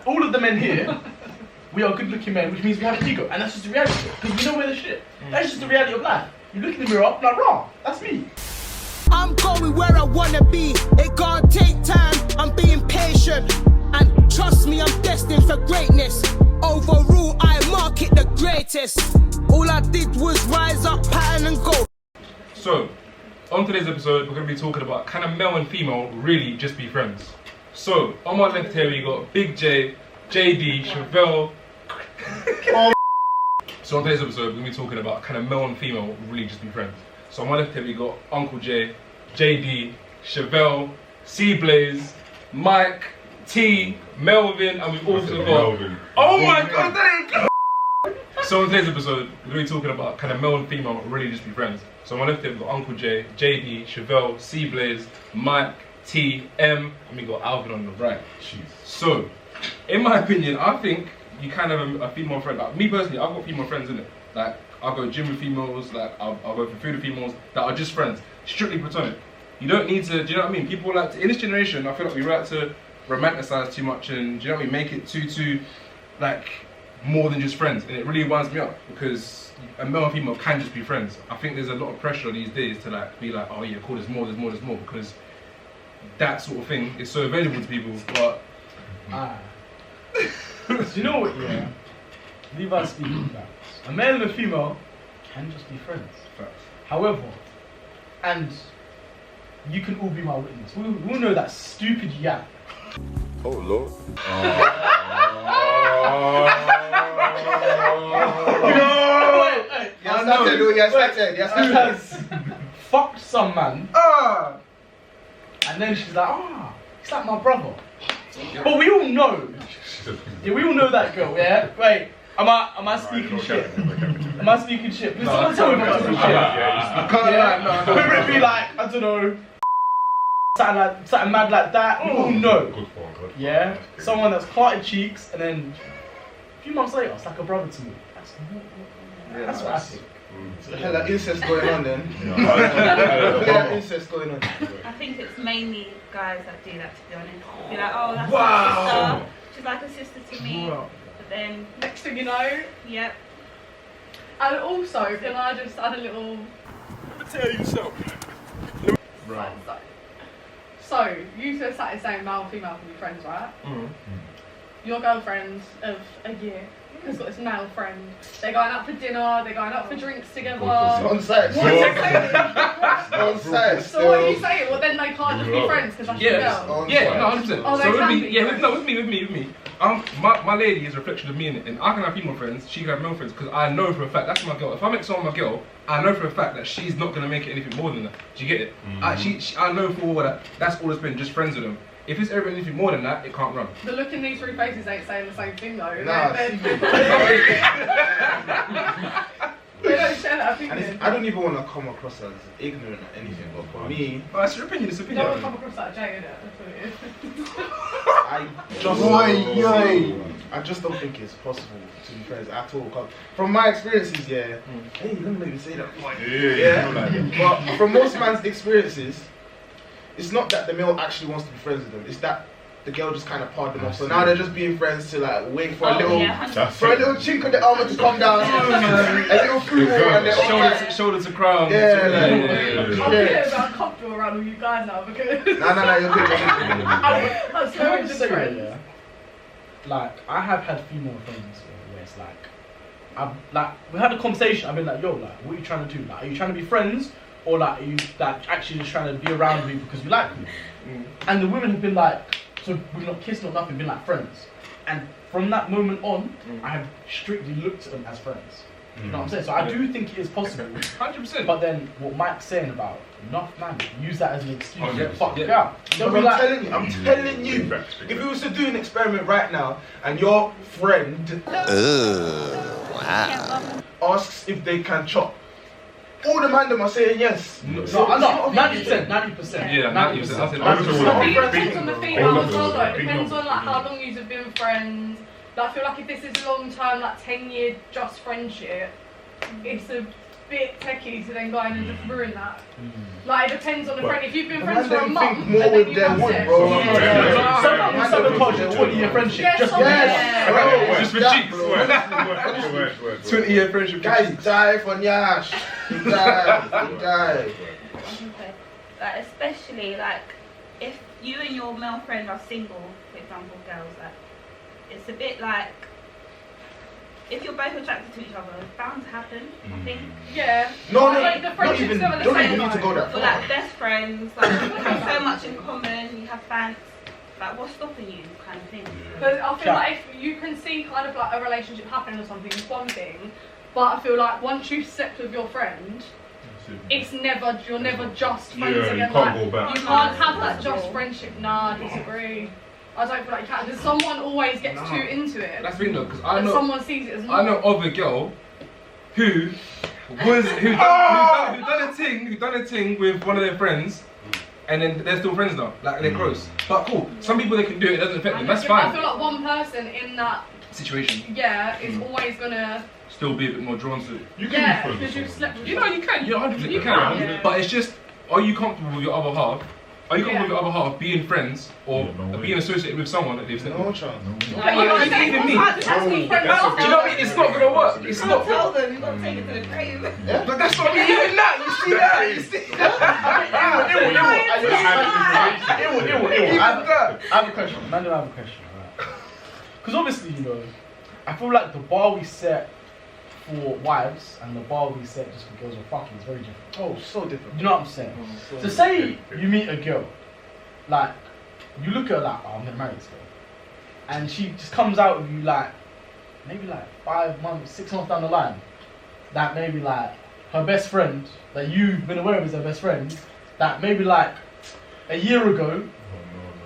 all of the men here, we are good-looking men, which means we have an ego, and that's just the reality. Because we know we're the shit. That's just the reality of life. You look in the mirror, like, raw, that's me. I'm going where I wanna be. It can't take time. I'm being patient, and trust me, I'm destined for greatness. Overall, I market the greatest. All I did was rise up, pattern and go. So, on today's episode, we're going to be talking about can a male and female really just be friends? So, on my left here we got Big J, JD, Chevelle. So on today's episode, we're going to be talking about can a male and female really just be friends? So on my left here we got Uncle J, JD, Chevelle, C-Blaze, Mike, T, Melvin, and we've also got... Melvin. Oh my god, there you go! So on today's episode, we're going to be talking about can a male and female really just be friends? So on my left here we've got Uncle J, JD, Chevelle, C-Blaze, Mike, T, M, and we got Alvin on the right. Jeez. So, in my opinion, I think you kind of have a female friend. Like me personally, I've got female friends in it. Like I'll go gym with females, like I'll go for food with females that are just friends, strictly platonic. You don't need to, do you know what I mean? People like to, in this generation, I feel like we like to romanticize too much and, do you know what I mean? Make it too like more than just friends, and it really winds me up because a male and female can just be friends. I think there's a lot of pressure these days to like be like, oh yeah, cool, there's more, because that sort of thing is so available to people, but Do you know what, yeah? Leave us speaking facts. A male and a female can just be friends. Facts. However, and you can all be my witness, we all know that stupid yak. Oh Lord. Who has fucked some man, and then she's like, he's like my brother. But we all know. Yeah, we all know that girl, yeah? Wait, am I speaking shit? Am I speaking shit? Please someone tell me if I'm speaking shit. I can't lie, Whether it be like, I don't know, something mad like that, we all know. Yeah? Someone that's parted cheeks and then a few months later, it's like a brother to me. That's what I think. Hella incest going on then. Yeah, incest going on. I think it's mainly guys that do that, to be honest. Be like, oh, that's Wow. my sister. She's like a sister to me. Wow. But then, Next thing you know, yep. and also, can I just add a little... Tell you something. Right. So, you two are sat saying male and female can be friends, right? Your girlfriend of a year has got this male friend. They're going out for dinner, they're going out for drinks together. On set. What are you saying? On set. So what are you saying? Well, then they can't just be friends because that's your Yes. girl. Yeah, no, 100%. Oh, they so can with be me, yeah, friends. with me. My lady is a reflection of me in it, and I can have female friends, she can have male friends, because I know for a fact that's my girl. If I make someone my girl, I know for a fact that she's not gonna make it anything more than that. Do you get it? I know for all that. That's all it's been, just friends with them. If it's ever anything more than that, it can't run. The look in these three faces ain't saying the same thing though. Nah. They don't share that opinion. I don't even want to come across as ignorant or anything, but for me, Oh, that's your opinion, it's You opinion. don't come across that Jay, innit? I just don't think it's possible to be friends at all. 'Cause from my experiences, yeah. Hey, let me make you say that. Yeah. But from most man's experiences, it's not that the male actually wants to be friends with them. It's that the girl just kind of parred them off. So now they're just being friends to like wait for a little, chink of the armor to come down, a little free and they're all Shoulder to crown. I'm feeling about comfortable around all you guys now because No, you're good. I'm so Can I just just say, friends. yeah, like I have had female friends where it's like, we had a conversation. I've been like, yo, like, what are you trying to do? Like, are you trying to be friends, or like, are you like actually just trying to be around me because you like me? And the women have been like, so we've not kissed or nothing, been like friends. And from that moment on, I have strictly looked at them as friends. You know what I'm saying? So I do think it is possible. 100%. But then what Mike's saying about enough man, use that as an excuse to get fucked Yeah. out. They'll be I'm like, telling you, if we was to do an experiment right now and your friend asks if they can chop, all the man them are saying yes. no, 90%. Yeah, 90%. I said It depends on the female as well though. It depends on like how long you've been friends. Like, I feel like if this is long term, like 10-year just friendship, it's a bit techie to then go in and just ruin that. Like, it depends on the friend. If you've been The friends man for a don't month, think more and with then you their have wood, sex. bro. Some sabotage it, 20-year friendship. Yeah, Just some- Yes, Yeah. bro. Just for That, cheeks. bro. 20-year friendship. Guys die for Nyash. He died. Okay. Like, especially like if you and your male friend are single, for example, girls, like it's a bit like if you're both attracted to each other, it's bound to happen. I think. Yeah. No, Like, the not friendship's even. never the Don't same, even need to go that Or far. like best friends, like you have so much in common, you have fans. Like what's stopping you, kind of thing. Because I feel Yeah. like if you can see kind of like a relationship happening or something, it's one thing. But I feel like once you've slept with your friend, it's never, you're never just friends Yeah, you again. can't Like, go back. you can't have that just friendship. Nah, I disagree. I don't feel like you can. Because someone always gets too into it. That's the thing though, because And someone sees it as I know normal. of a girl who done a thing with one of their friends, and then they're still friends now. Like they're close. But cool. Some people they can do it. It doesn't affect them. That's Yeah, but I fine. feel like one person in that, Situation. yeah, is always gonna, Still be a bit more drawn to it. You can yeah, be friends because with you've someone. slept with You know you can. You're 100%. You You can. can, yeah. But it's just, are you comfortable with your other half? Are you comfortable Yeah. with your other half being friends or Yeah, no way. being associated with someone that they've slept No with? chance. But you gotta say even me. that's what friends Do you know what I mean? It's not gonna work. It's You not. can't tell them, you gotta take it to the grave. But that's what I mean. Even that, you see that? You see I have a question. Man, I have a question. Because obviously, you know, I feel like the bar we set for wives and the bar we set just for girls or fucking is very different. Oh, so different. You know what I'm saying? So say you meet a girl, like, you look at her like, oh, I'm gonna marry this girl. And she just comes out with you like, maybe like 5 months, 6 months down the line, that maybe like her best friend, that you've been aware of as her best friend, that maybe like a year ago,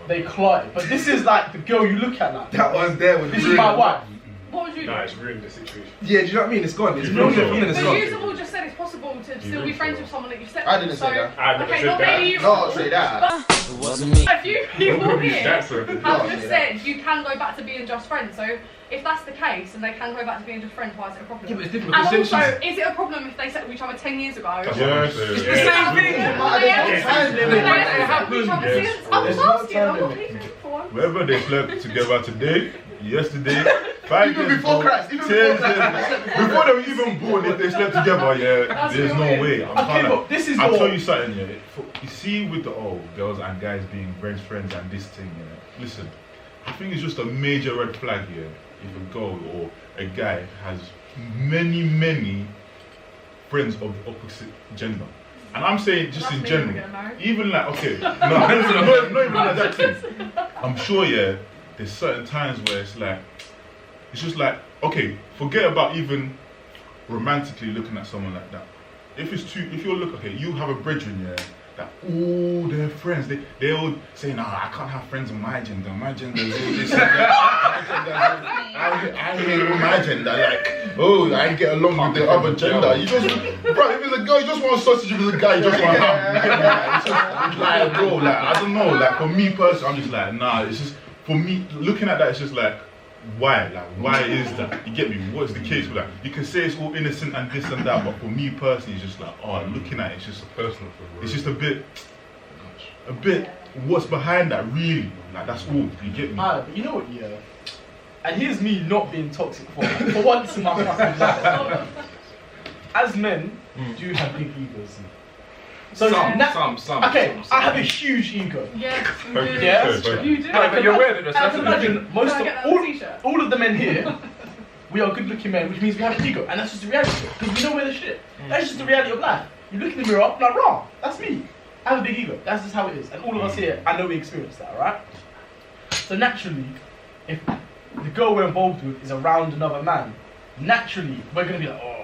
they clotted. But this is like the girl you look at like, That one's there with this is my wife. What would you do? Nah, it's ruined the situation. Yeah, do you know what I mean? It's gone. It's You no think so? feeling. It's But you gone. all just said it's possible to still be think friends so? with someone that you've slept I with. didn't so, say that. I never okay, said not that. maybe you. No, say that. If you people here That's a have just said you can go back to being just friends, so if that's the case and they can go back to being just friends, why is it a problem? Yeah, but it's different. And because also, since is it a problem if they slept with each other 10 years ago? That's what I'm saying. It's the same thing. Well, they haven't- There's no time they limit. haven't slept with each other Yes. since. I'm There's just no asking, time I'm not limit. being for one. Whether they slept together today, yesterday, 5 Even years before ago, Christ, even 10 before years Christ. before they were even born, if they slept together, yeah, That's there's no weird. way. Okay, but this is I'll your- tell you something, yeah. You see, with the girls and guys being best friends and this thing, yeah. Listen, I think it's just a major red flag here if a girl or a guy has many friends of the opposite gender. And I'm saying just That's in me, general, we're getting married. even like okay, no, not even like that thing. I'm sure, yeah, there's certain times where it's just like, okay, forget about even romantically looking at someone like that. If you're okay, you have a brethren, yeah, that all their friends, they all say, nah, I can't have friends of my gender is all this and that. I hate my gender, like, oh, I get along with the other gender. You just, bro, if it's a girl, you just want sausage, if it's a guy, you just want ham. You get me? Like, it's just like, bro, like, I don't know, like, for me personally, I'm just like, nah, it's just, for me, looking at that, it's just like, why? Like, why is that? You get me? What's the case with that? You can say it's all innocent and this and that, but for me personally, it's just like, oh, looking at it, it's just personal. It's just a bit, what's behind that, really? Like, that's all. You get me? But you know what, yeah? And here's me not being toxic for once in my fucking life. As men, do have big egos. So some. okay, I have a huge ego. Yes, you do. Yeah. You do. No, but you're aware of it. I can imagine most Can I of get that on a t-shirt? all of the men here, we are good-looking men, which means we have an ego, and that's just the reality. Because we know we're the shit. That's just the reality of life. You look in the mirror, I'm like, raw, that's me. I have a big ego. That's just how it is. And all of us here, I know we experience that, alright? So naturally, if the girl we're involved with is around another man, naturally we're gonna be like, oh.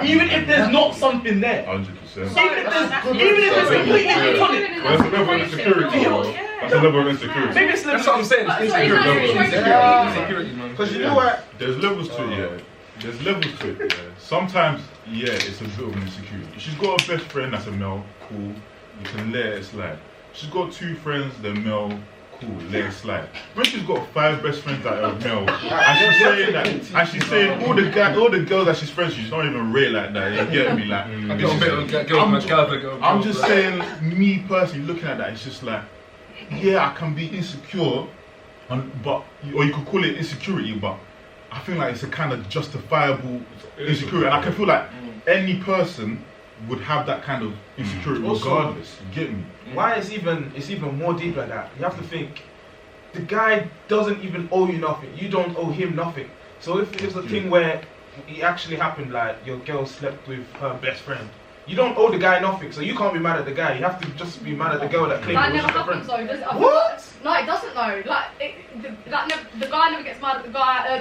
Even if there's not something there. 100%. Even if it's completely platonic. That's a level of insecurity, bro. That's a level of insecurity. Maybe it's That's what I'm saying. It's That's insecurity. what It's insecurity, man. Because you know what? There's levels to it, yeah. There's levels to it, yeah. Sometimes, yeah, it's a bit of an insecurity. She's got a best friend that's a male, cool. You can let it slide. She's got 2 friends, they're male, cool, let it slide. When she's got 5 best friends that are male, and she's saying that, and she's saying all the girls that she's friends with, she's not even rate like that. You get me? Like, I'm just saying, me personally looking at that, it's just like, yeah, I can be insecure, or you could call it insecurity, but I feel like it's a kind of justifiable insecurity, and I can feel like any person would have that kind of insecurity regardless. You get me? Why it's even more deep like that. You have to think, the guy doesn't even owe you nothing. You don't owe him nothing. So if it's a thing where it actually happened, like your girl slept with her best friend, you don't owe the guy nothing. So you can't be mad at the guy. You have to just be mad at the girl that claimed That it was never her friend. happens though, does it? What? No, it doesn't though. Like, the guy never gets mad at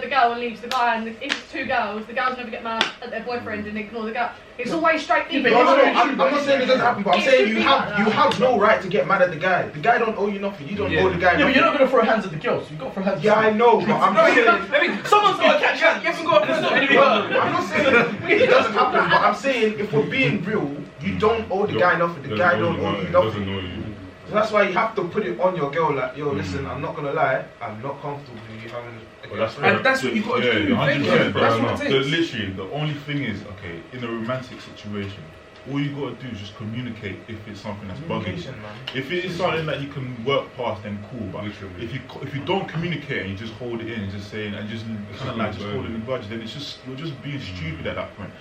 the girl and leaves the guy, and if it's 2 girls, the girls never get mad at their boyfriend and ignore the girl. It's always straight people. No, I'm not saying it doesn't happen, but I'm saying you have no right to get mad at the guy. The guy don't owe you nothing. You don't owe the guy nothing. Yeah, but you're not gonna throw hands at the girls. You got to throw hands. Yeah, I know, but I'm saying Someone's got to catch hands. You haven't got to stop anybody. I'm not saying it doesn't happen, but I'm saying if we're being real, you don't owe the guy nothing. The guy don't owe you nothing. So that's why you have to put it on your girl, like, yo, listen, I'm not gonna lie, I'm not comfortable with you having a girlfriend. And that's what you got to do. 100%. That's what it takes. Literally, the only thing is, okay, in a romantic situation, all you got to do is just communicate if it's something that's bugging you. If it is something that you can work past, then cool. But if you don't communicate and you just hold it in and just saying and just kind of like just holding the grudge, then it's just you're just being stupid at that point.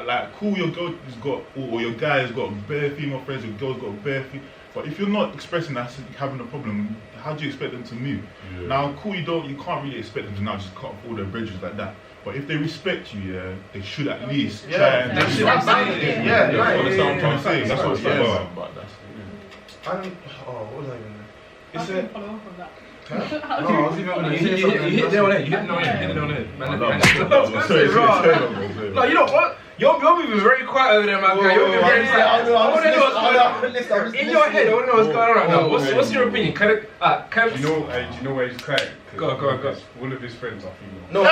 Like, cool, your girl has got, or your guy has got bare female friends, your girl's got bare female. But if you're not expressing that having a problem, how do you expect them to move? Yeah. Now, cool, you can't really expect them to now just cut off all their bridges like that. But if they respect you, yeah, they should at least try and. That's what I'm saying. Yeah, you understand what I'm saying. That's what it's about. What was I even? It's a follow up on that. No, I was even going to say something. You hit there on it. You hit it on it. No, you know what? You're moving very quiet over there, man. You're moving very quiet. I want to know what's going on. In your head, I want to know what's going on right now. What's your opinion? Do you know where he's quiet? Go. All of his friends are female. No. Am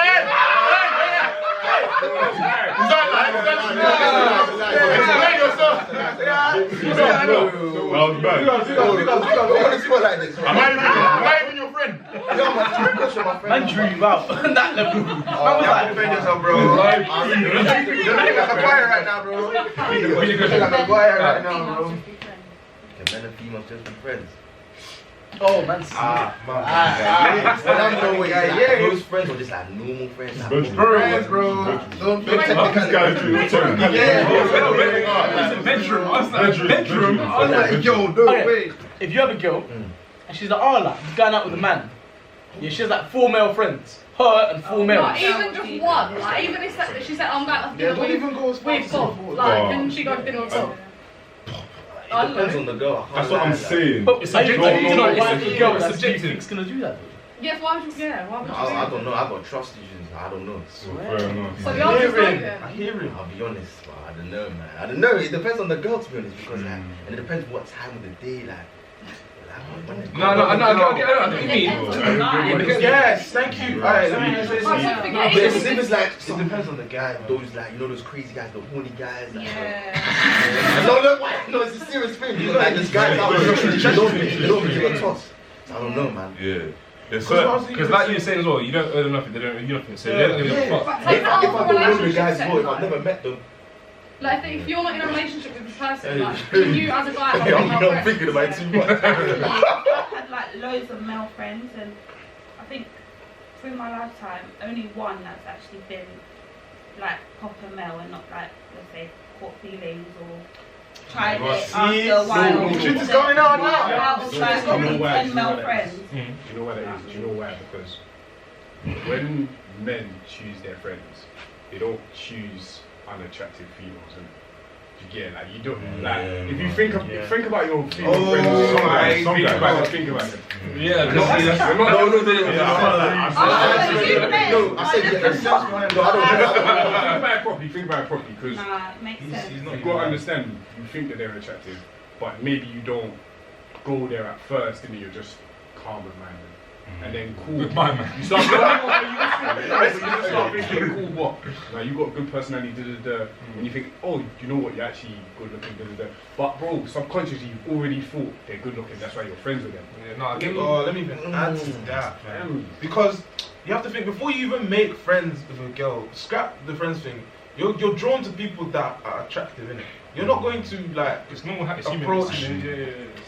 I even your friend? Man drew you out on that level. Man was like, defend yourself, bro. You're looking like a choir right now, bro. You're looking like a choir right now, bro. Can men and females just be friends? oh, man. Close friends or just like normal friends? Friends, bro. Don't Bedroom. Yo, no way. If you have a girl and she's like, oh, like, you're going out with a man. Yeah, she has like 4 male friends. Her and 4 males. Like, even just one. Like, even if she said, I'm going to dinner don't even go as far with as Bob. Like, can she go to dinner with Bob? It depends on the girl. That's what I'm saying. But it's subjective. No, You know, it's why a girl that's subjective. subjective gonna do that? Yes, why would you? Yeah, why would you? I don't know. I've got trust issues. I don't know. So the answer's no I then. hear him. I'll be honest, but I don't know, man. I don't know. It depends on the girl, to be honest, because like, and it depends what time of the day, like. No, I get what you mean. Yes, thank you. Alright, let me say something. But if it's like, it depends on the guy. Those like, you know, those crazy guys, the horny guys. Like, no, it's a serious thing. You know, like these guys out there, they don't give a toss. I don't know, man. Yeah. Because like you were saying as well, you don't earn nothing, they don't owe you nothing, so they're not going to give a fuck. If I don't know the guys as well, if I've never met them. Like, if you're not in a relationship with this person, like, you as a guy have a I'm female not thinking about it too much. I've had like loads of male friends, and I think through my lifetime, only one that's actually been like proper male and not like, let's say, caught feelings or tried it after a while. The truth is going on now. I was like, probably 10 male friends. Do you know why that is? Do you know why? Because when men choose their friends, they don't choose unattractive females, and you get like you don't like if you think about your female friends. Think about it. Yeah, Think about it properly, because you've got to understand. You think that they're attractive, but maybe you don't go there at first, and you're just calm and minded. And then cool. With my man. You start just start thinking, cool, what? Like, you got good personality, and you think, oh, you know what, you're actually good looking, But bro, subconsciously, you've already thought they're good looking, that's why you're friends with them. Yeah, no, I get Oh, let me even add to that, man. Because you have to think, before you even make friends with a girl, scrap the friends thing, you're drawn to people that are attractive, innit? You're not going to, like, it's normal, it's approach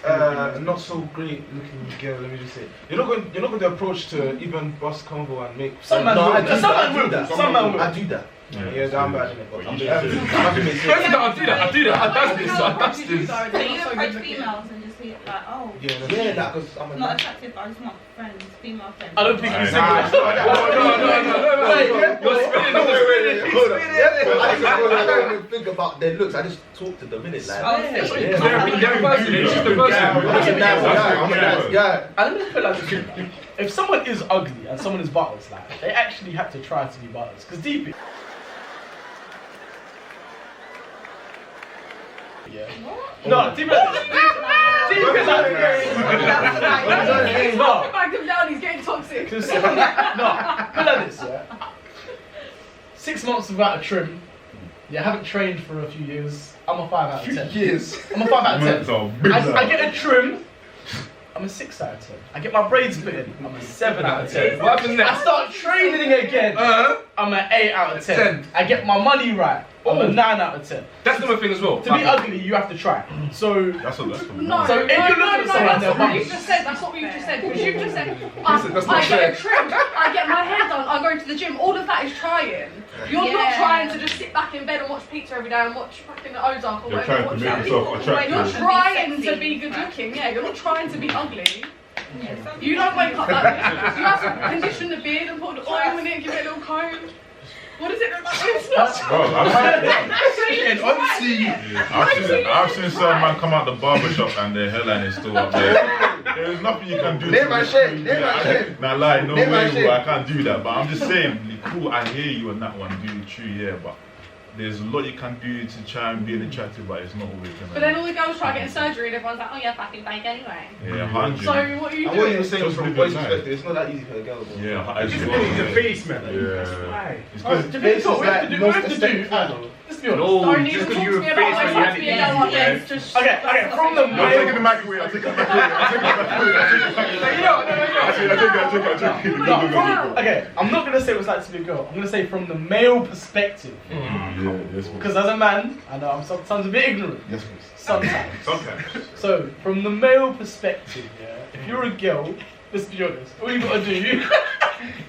a not so great looking girl, let me just say. You're not going to approach to even bust convo and make Some man will. Some man will. I do that. Yeah, damn bad, innit? I do that. I dust this. So you approach females and just be like, oh, Yeah, that because I'm a not attractive, but I just want friends, female friends. I don't think you said Nah, that. no. You're spinning. I don't even think about their looks. I just talk to them, innit? Like, It's just the I'm a nice guy. And let me put it like this: if someone is ugly and someone is butters, like they actually have to try to be butters. Because deep, no, deep is No. Back him down, he's getting toxic. no, put it like this, yeah. 6 months without a trim. Yeah, I haven't trained for a few years. I'm a 5 out of 10. I'm a 5 out of 10. I get a trim. I'm a 6 out of 10. I get my braids put in. I'm a 7 out of 10. What happens next? I start training again. I'm an 8 out of 10. I get my money right. I'm a 9 out of 10. That's the thing as well. To be ugly, you have to try. So That's No, So if you no, look at someone, that's they're what you butters. just said. That's what you just said. Because you just said, that's not I get fair. a trim, I get my hair done, I go to the gym. All of that is trying. You're not trying to just sit back in bed and watch pizza every day and watch fucking the Ozark or You're whatever. trying to make yourself attractive. You're trying to be good looking. Yeah, you're not trying to be ugly. You don't wake up like this. You have to condition the beard and put the oil in it, give it a little comb. What does it look like this? Bro, I've seen some man come out the barber shop and their hairline is still up there. There's nothing you can do. Name my shame, name my shame. Nah, lie, no Name my way, shame. bro, I can't do that. But I'm just saying, cool, I hear you on that one, do true, yeah, but there's a lot you can do to try and be attractive, but it's not always gonna. But then all the girls try getting surgery and everyone's like, oh yeah, fucking fake anyway. Yeah, 100. So what are you And what you doing? were saying Just from a live boy's your life. perspective, it's not that easy for a girl. Bro. Yeah, I Just just the face, man. Yeah. It's Oh, because to be fair, we have to do. Let's be honest. Don't just even because talk you to were me face about when you myself had to it be a girl like easy, this. Just Okay, from the I'm taking the mic away. I'm taking the mic away. Okay, I'm not gonna say what it's like to be a girl. I'm gonna say from the male perspective. Because as a man, I know I'm sometimes a bit ignorant. Yes, please. Sometimes. Sometimes. So, from the male perspective, yeah, if you're a girl, let's be honest, all you gotta do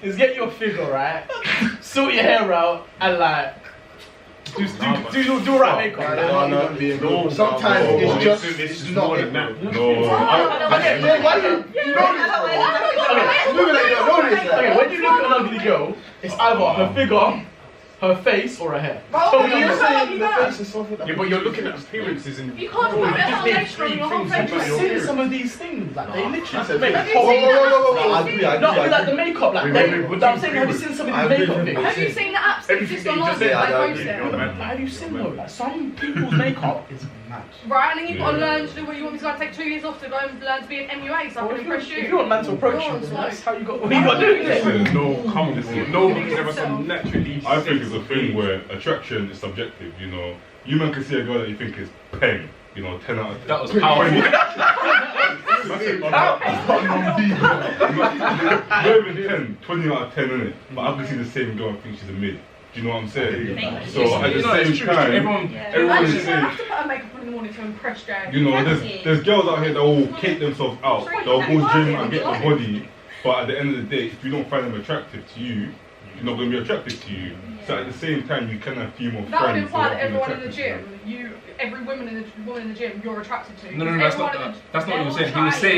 is get your figure right, sort your hair out, and like, do right makeup. No, sometimes it's just, it's not it. No. Okay, when you look at an ugly girl, it's either her figure, her face, or her hair. Tell me You're what. saying the face is something. Yeah, but you're looking at appearances and you can't put that foundation on your whole Have you face. seen some of these things? Like they literally make Have you whole. seen I agree, I Not agree. like the makeup, like I'm saying, have you seen some of these makeup things? Have you seen the apps that exist online Everything that I post agree. it? Have you seen though? Like some people's makeup is mad. Right, and then you've got to learn to do what you want me to go and take 2 years off to go and learn to be an MUA so I can impress If you. you want man to approach you, then that's how you got. What you got to do. there's no confidence. Nobody's ever so naturally. I think it's a thing where attraction is subjective, you know. You man can see a girl that you think is peng, you know, 10 out of 10. That was powerful. Not even 10, 20 out of 10, innit? But I can see the same girl and think she's a mid. Do you know what I'm saying? So at the same time, everyone I is just saying, have to put a makeup on in the morning to impress Jay. you know, there's girls out here that will cake themselves out, they'll go gym and get the body, but at the end of the day, if you don't find them attractive to you, you're not going to be attracted to you. So at the same time, you can have a few more That would friends. imply who that are everyone in the attracted to gym, every woman in the gym, you're attracted to. No, that's not what he was saying.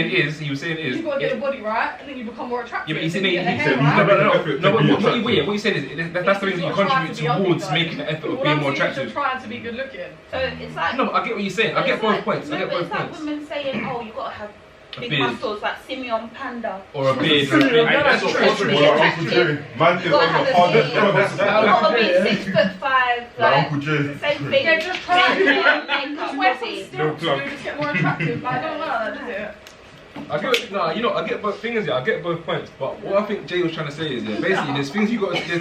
He was saying is. You've got to get the body right, and then you become more attractive. Yeah, but he said Then you get the he hair said right. no. to be What attractive. he said is that's the thing that you contribute towards making the effort of What being I'm more saying is you're attractive. trying to be good looking. So it's like. No, but I get what you're saying. I get it's both like- points. I no, get but both it's like points. women saying, oh, you got to have A big beard. muscles like Simeon Panda. Or a beard. That's That's true. not true. Yeah. Uncle Jay, man is You on gotta the have hardest a drugs. You got to be 6'5", Like like Uncle Jay. same thing. Yeah, just try Makeup, just wear some body. stilts to just get more attractive. Like, I don't know, does it? I get both things. Yeah, I get both points. But what I think Jay was trying to say is, basically, there's things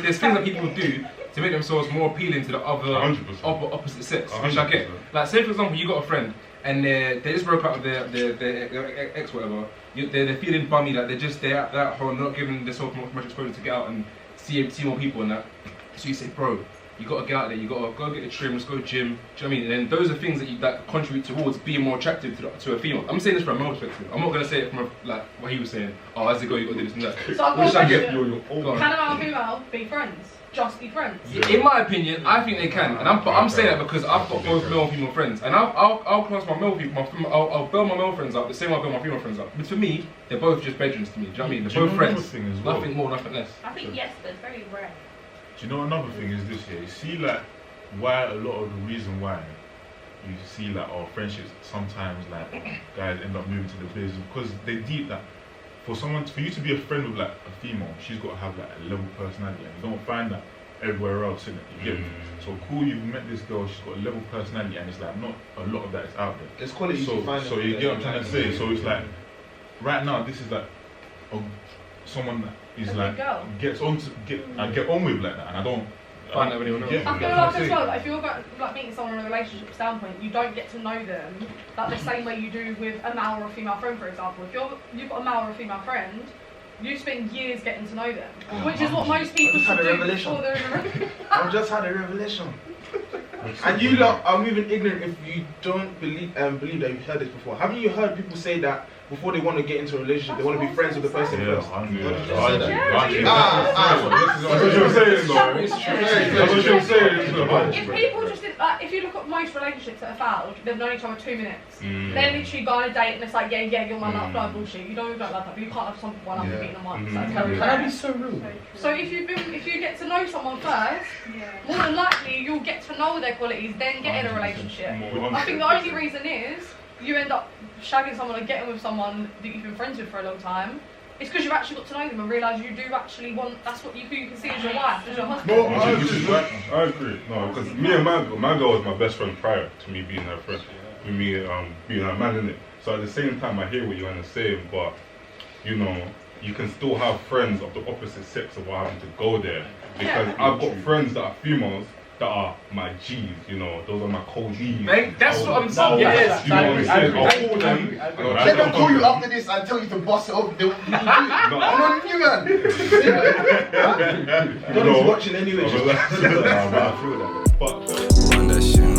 there's things that people do to make themselves more appealing to the other opposite sex, which I get. Like, say for example, you got a friend and they just broke up with their ex, whatever. They're feeling bummy, like they're at that whole not giving themselves much exposure to get out and see more people and that. So you say, bro, you gotta get out there, you gotta go get the trim, let's go gym. Do you know what I mean? And then those are things that contribute towards being more attractive to a female. I'm saying this from a male perspective. I'm not gonna say it from like what he was saying. Oh, as a girl, you gotta do this and that. So I've got a question. Can a male and female be friends? Just be friends? In my opinion, I think they can, and I'm saying that because I've got both male and female friends, and I'll class my male people, I'll build my male friends up the same way I build my female friends up. But for me, they're both just bedrooms to me. Do you know what I mean? They're both friends. Nothing more, nothing less. I think yes, but it's very rare. Do you know another thing is this here? You see, like, why a lot of the reason why you see like our friendships sometimes like guys end up moving to the biz because they deep that for you to be a friend with like a female, she's got to have like a level personality, and you don't find that everywhere else in it. You get me? So cool, you've met this girl, she's got a level personality, and it's like not a lot of that is out there. It's quality. So you get what I'm trying to say. So it's like right now this is like someone that is like gets on with like that, and I don't find out anyone else. I feel like as well, like if you're like meeting someone in a relationship standpoint, you don't get to know them like the same way you do with a male or a female friend, for example. If you've got a male or a female friend, you spend years getting to know them, which is what most people should do before they're in a relationship. I've just had a revelation. And you lot are moving ignorant if you don't believe that you've heard this before. Haven't you heard people say that before they want to get into a relationship, they want to be friends with the person first? If people just did, like, if you look at most relationships that have failed, they've known each other 2 minutes. They're literally going on a date and it's like, yeah, you're my love, blah bullshit. You don't like that, but you can't have some one after meeting them once. That'd be so rude. So if you get to know someone first, more than likely you'll get to know their qualities, then get in a relationship. I think the only reason is you end up shagging someone and getting with someone that you've been friends with for a long time. It's because you've actually got to know them and realise you do actually want, that's what you can see as your wife, as your husband. No, I agree. No, because me and my girl was my best friend prior to me being her friend. With me being her man, innit? So at the same time I hear what you're saying, but you know, you can still have friends of the opposite sex without having to go there. Because I've got friends that are females that are my G's, you know, those are my cold G's. Mate, that's what I'm saying. Yes, you know what I'm saying? I'll call them. Let them call you after this and tell you to bust it up. They'll do it. I'm not you, man. You're watching anyway. I feel that. But Run that shit.